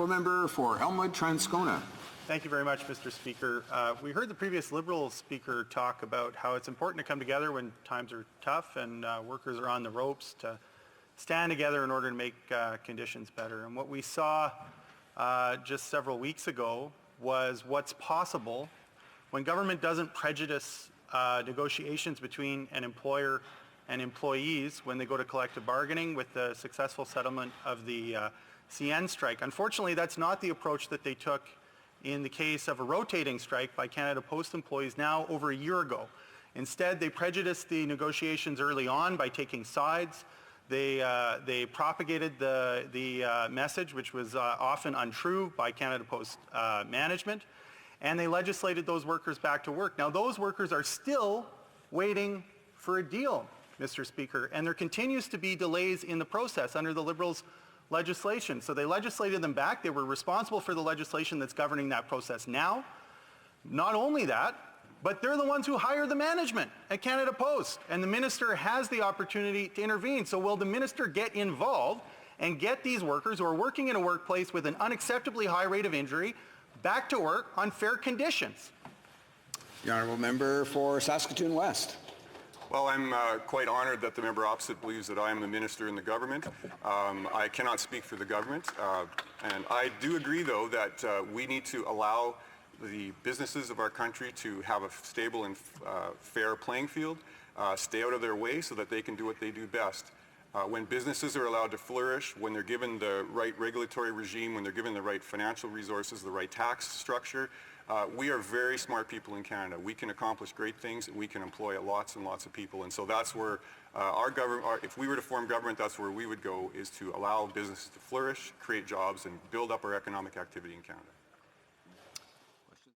Honourable Member for Elmwood-Transcona. Thank you very much, Mr. Speaker. We heard the previous Liberal speaker talk about how it's important to come together when times are tough and workers are on the ropes to stand together in order to make conditions better. And what we saw just several weeks ago was what's possible when government doesn't prejudice negotiations between an employer and employees when they go to collective bargaining with the successful settlement of the CN strike. Unfortunately, that's not the approach that they took in the case of a rotating strike by Canada Post employees now over a year ago. Instead, they prejudiced the negotiations early on by taking sides. They propagated the message, which was often untrue, by Canada Post management, and they legislated those workers back to work. Now, those workers are still waiting for a deal, Mr. Speaker, and there continues to be delays in the process under the Liberals' legislation. So they legislated them back. They were responsible for the legislation that's governing that process now. Not only that, but they're the ones who hire the management at Canada Post, and the minister has the opportunity to intervene. So will the minister get involved and get these workers who are working in a workplace with an unacceptably high rate of injury back to work on fair conditions? The Honourable Member for Saskatoon West. Well, I'm quite honoured that the member opposite believes that I am the minister in the government. I cannot speak for the government, and I do agree, though, that we need to allow the businesses of our country to have a stable and fair playing field, stay out of their way so that they can do what they do best. When businesses are allowed to flourish, when they're given the right regulatory regime, when they're given the right financial resources, the right tax structure, we are very smart people in Canada. We can accomplish great things, and we can employ lots and lots of people. And so that's where our government, if we were to form government, that's where we would go, is to allow businesses to flourish, create jobs, and build up our economic activity in Canada.